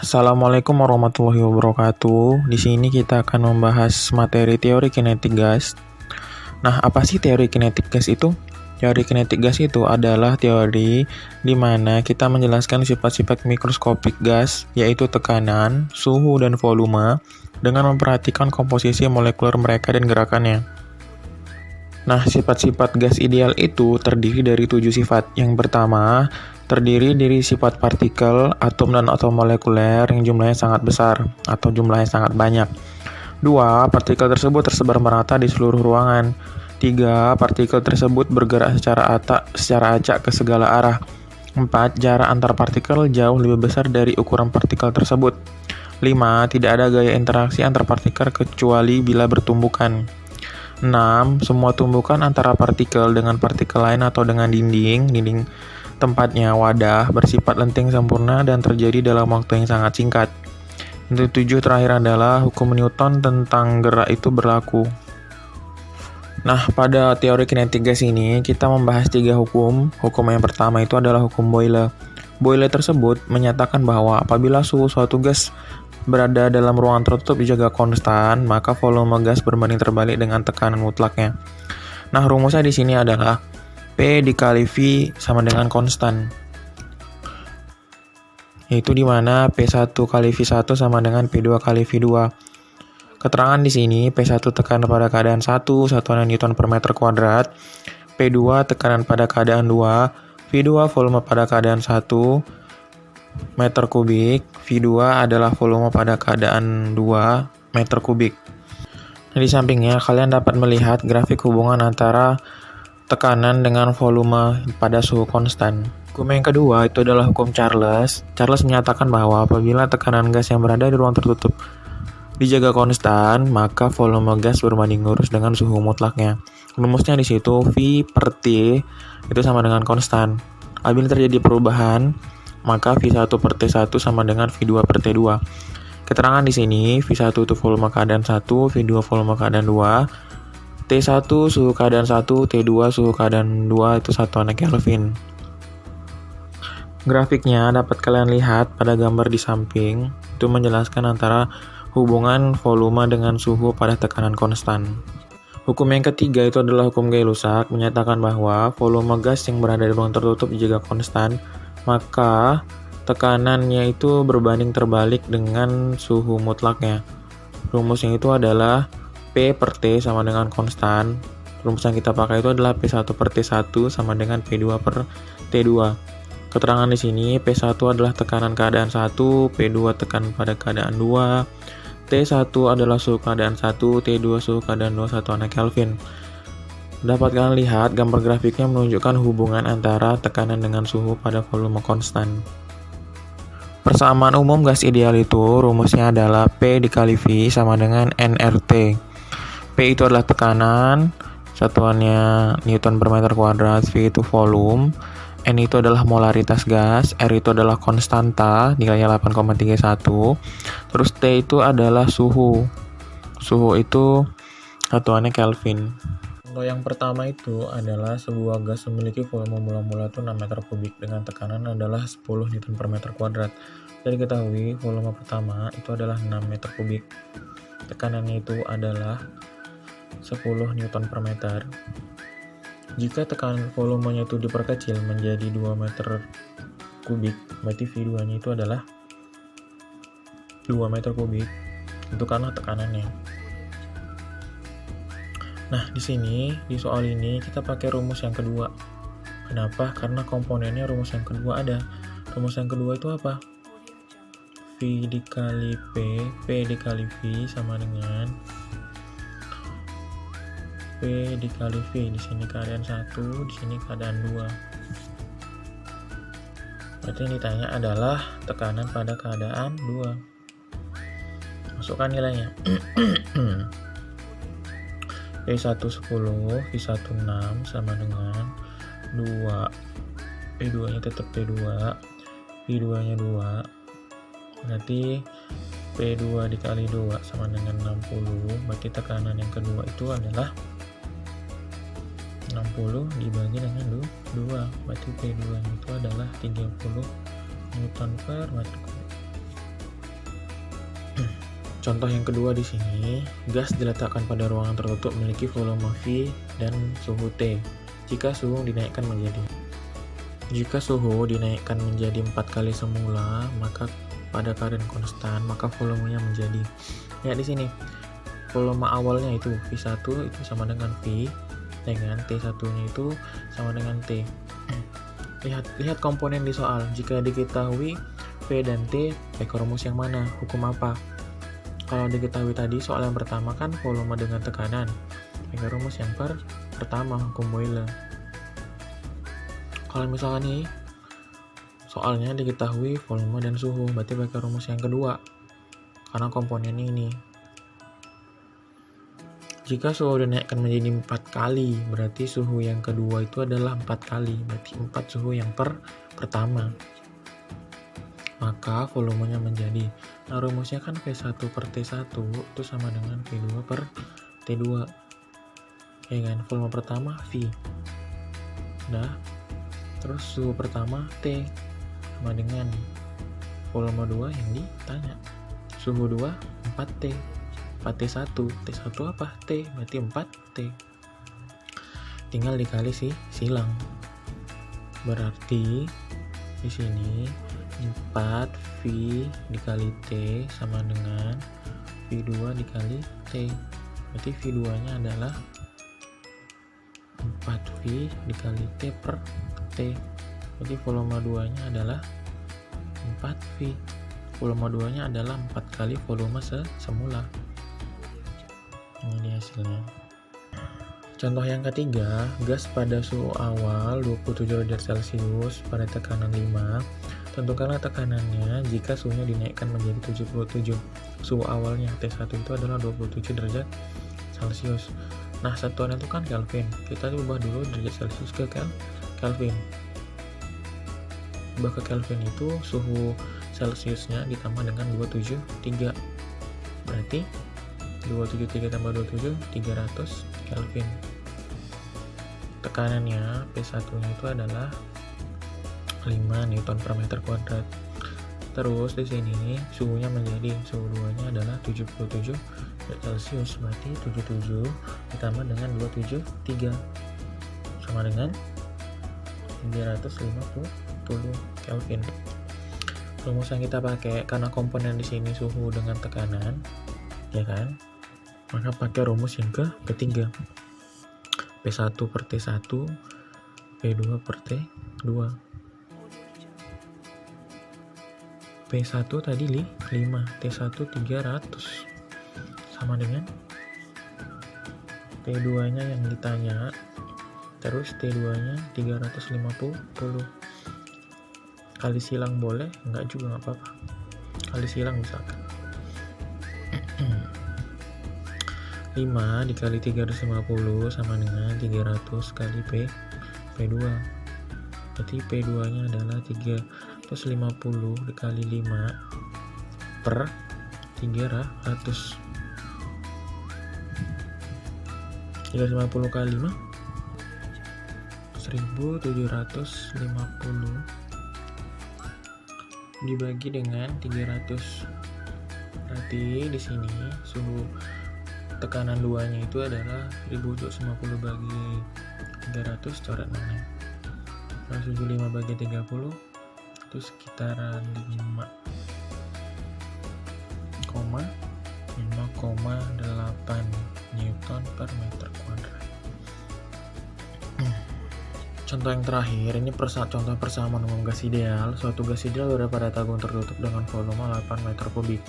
Assalamualaikum warahmatullahi wabarakatuh. Di sini kita akan membahas materi teori kinetik gas. Nah, apa sih teori kinetik gas itu? Teori kinetik gas itu adalah teori di mana kita menjelaskan sifat-sifat mikroskopik gas, yaitu tekanan, suhu, dan volume, dengan memperhatikan komposisi molekuler mereka dan gerakannya. Nah, sifat-sifat gas ideal itu terdiri dari 7 sifat. Yang pertama, terdiri dari sifat partikel, atom, dan atom molekuler yang jumlahnya sangat besar atau jumlahnya sangat banyak. 2. Partikel tersebut tersebar merata di seluruh ruangan. 3. Partikel tersebut bergerak secara acak ke segala arah. 4. Jarak antar partikel jauh lebih besar dari ukuran partikel tersebut. 5. Tidak ada gaya interaksi antar partikel kecuali bila bertumbukan. 6. Semua tumbukan antara partikel dengan partikel lain atau dengan dinding tempatnya wadah bersifat lenting sempurna dan terjadi dalam waktu yang sangat singkat. Untuk 7 terakhir adalah hukum Newton tentang gerak itu berlaku. Nah, pada teori kinetik gas ini kita membahas 3 hukum. Hukum yang pertama itu adalah hukum Boyle. Boyle tersebut menyatakan bahwa apabila suhu suatu gas berada dalam ruangan tertutup dijaga konstan, maka volume gas berbanding terbalik dengan tekanan mutlaknya. Nah, rumusnya di sini adalah P dikali V sama dengan konstan. Yaitu di mana P1 kali V1 sama dengan P2 kali V2. Keterangan di sini P1 tekanan pada keadaan 1, satuan Newton per meter kuadrat. P2 tekanan pada keadaan 2, V2 volume pada keadaan 1 meter kubik, V2 adalah volume pada keadaan 2 meter kubik. Nah, di sampingnya kalian dapat melihat grafik hubungan antara tekanan dengan volume pada suhu konstan. Hukum yang kedua itu adalah hukum Charles. Charles menyatakan bahwa apabila tekanan gas yang berada di ruang tertutup dijaga konstan, maka volume gas berbanding lurus dengan suhu mutlaknya. Rumusnya di situ V per T itu sama dengan konstan. Apabila terjadi perubahan, maka V1 per T1 sama dengan V2 per T2. Keterangan di sini V1 itu volume keadaan 1, V2 volume keadaan 2. T1 suhu keadaan 1, T2 suhu keadaan 2 itu satuannya Kelvin. Grafiknya dapat kalian lihat pada gambar di samping, itu menjelaskan antara hubungan volume dengan suhu pada tekanan konstan. Hukum yang ketiga itu adalah hukum Gay-Lussac, menyatakan bahwa volume gas yang berada di ruang tertutup dijaga konstan, maka tekanannya itu berbanding terbalik dengan suhu mutlaknya. Rumusnya itu adalah P per T sama dengan konstan. Rumus yang kita pakai itu adalah P1 per T1 sama dengan P2 per T2. Keterangan di sini P1 adalah tekanan keadaan 1, P2 tekanan pada keadaan 2, T1 adalah suhu keadaan 1, T2 suhu keadaan 2 satuannya Kelvin. Dapat kalian lihat gambar grafiknya menunjukkan hubungan antara tekanan dengan suhu pada volume konstan. Persamaan umum gas ideal itu rumusnya adalah P dikali V sama dengan nRT. P itu adalah tekanan, satuannya Newton per meter kuadrat, V itu volume, N itu adalah molaritas gas, R itu adalah konstanta, nilainya 8,31, terus T itu adalah suhu. Suhu itu satuannya Kelvin. Contoh yang pertama itu adalah sebuah gas memiliki volume mula-mula itu 6 meter kubik dengan tekanan adalah 10 Newton per meter kuadrat. Jadi diketahui volume pertama itu adalah 6 meter kubik. Tekanannya itu adalah 10 Newton per meter. Jika tekanan volumenya itu diperkecil menjadi 2 meter kubik, berarti V2-nya itu adalah 2 meter kubik. Itu karena tekanannya. Nah, di sini, di soal ini kita pakai rumus yang kedua. Kenapa? Karena komponennya rumus yang kedua ada. Rumus yang kedua itu apa? V dikali P dikali V sama dengan P dikali V. Di sini keadaan 1, di sini keadaan 2. Berarti yang ditanya adalah tekanan pada keadaan 2. Masukkan nilainya. P1 10, V1 6 sama dengan 2. P2 nya tetap P2, V2 nya 2. Berarti P2 dikali 2 sama dengan 60. Berarti tekanan yang kedua itu adalah 60 dibagi dengan 2. Berarti P2 nya itu adalah 30 Newton per meter kubik. Contoh yang kedua di sini, gas diletakkan pada ruangan tertutup memiliki volume V dan suhu T. Jika suhu dinaikkan menjadi 4 kali semula, maka pada current konstan, maka volumenya menjadi. Ya di sini, volume awalnya itu V1 itu sama dengan V dengan T1-nya itu sama dengan T. Lihat komponen di soal. Jika diketahui V dan T, pakai rumus yang mana? Hukum apa? Kalau diketahui tadi soal yang pertama kan volume dengan tekanan. Pakai rumus yang pertama, hukum Boyle. Kalau misalkan nih soalnya diketahui volume dan suhu, berarti pakai rumus yang kedua. Karena komponennya ini. Jika suhu dinaikkan menjadi 4 kali, berarti suhu yang kedua itu adalah 4 kali. Berarti 4 suhu yang pertama. Maka volumenya menjadi. Nah, rumusnya kan V1 per T1 itu sama dengan V2 per T2. Ya kan? Volume pertama V. Udah. Terus suhu pertama T sama dengan volume 2 yang ditanya. Suhu 2 4T. 4T1, T1 apa? T, berarti 4T. Tinggal dikali silang. Berarti di sini 4V dikali T sama dengan V2 dikali T. Berarti V2-nya adalah 4V dikali T per T. Berarti volume 2-nya adalah 4V. Volume 2-nya adalah 4 kali volume semula. Ini hasilnya. Contoh yang ketiga, gas pada suhu awal 27 derajat Celcius pada tekanan 5. Tentukanlah tekanannya jika suhunya dinaikkan menjadi 77. Suhu awalnya T1 itu adalah 27 derajat Celcius. Nah, satuannya itu kan Kelvin. Kita ubah dulu derajat Celcius ke Kelvin. Ubah ke Kelvin itu suhu Celciusnya ditambah dengan 273. Berarti 273 tambah 27, 300 Kelvin. Tekanannya P1-nya itu adalah 5 Newton per meter kuadrat. Terus di sini suhunya menjadi, suhu 2-nya adalah 77 Celcius. Berarti 77 ditambah dengan 273 sama dengan 350 Kelvin. Rumus yang kita pakai karena komponen di sini suhu dengan tekanan, ya kan? Maka pakai rumus yang ketiga. P1 per T1, P2 per T2. P1 tadi 5, T1 300. Sama dengan T2-nya yang ditanya. Terus T2-nya 350. Kali silang boleh? Enggak juga, enggak apa-apa. Kali silang misalkan. 5 dikali 350 sama dengan 300 kali P2. Berarti P2 nya adalah 350 dikali 5 per 300. 350 kali 5 1750 dibagi dengan 300. Berarti di sini suhu tekanan 2-nya itu adalah 1750 bagi 300 coret mana? 175 bagi 30 itu sekitaran 5,8 Newton per meter kuadrat. Contoh yang terakhir, ini contoh persamaan umum gas ideal. Suatu gas ideal berada pada tabung tertutup dengan volume 8 meter kubik.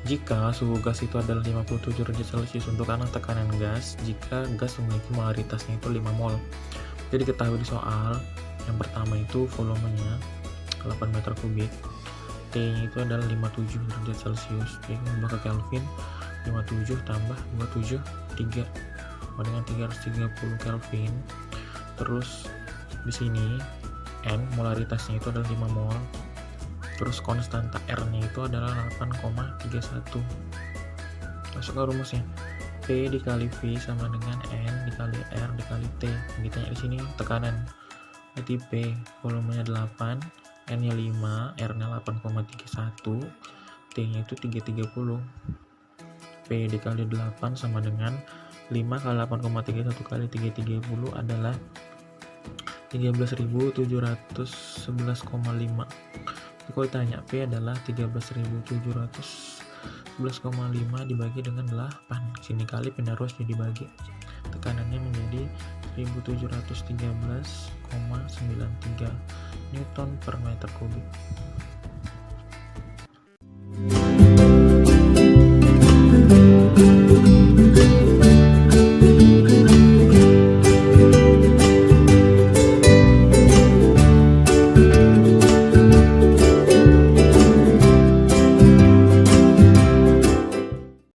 Jika suhu gas itu adalah 57 derajat Celcius untuk tekanan gas, jika gas memiliki molaritasnya itu 5 mol. Jadi diketahui di soal, yang pertama itu volumenya 8 meter kubik, T-nya itu adalah 57 derajat Celcius. Jadi ubah ke Kelvin, 57 tambah 27, 3 sama dengan 330 Kelvin. Terus di sini N molaritasnya itu adalah 5 mol. Terus konstanta R-nya itu adalah 8,31. Masuk ke rumusnya. P dikali V sama dengan N dikali R dikali T. Ditanya di sini tekanan. Berarti P volumenya 8, N-nya 5, R-nya 8,31. T-nya itu 330. P dikali 8 sama dengan 5 kali 8,31 kali 330 adalah 13.711,5. Kalau ditanya P adalah 13.711,5 dibagi dengan 8. Sini kali penerus jadi bagi. Tekanannya menjadi 1713,93 Newton per meter kubik.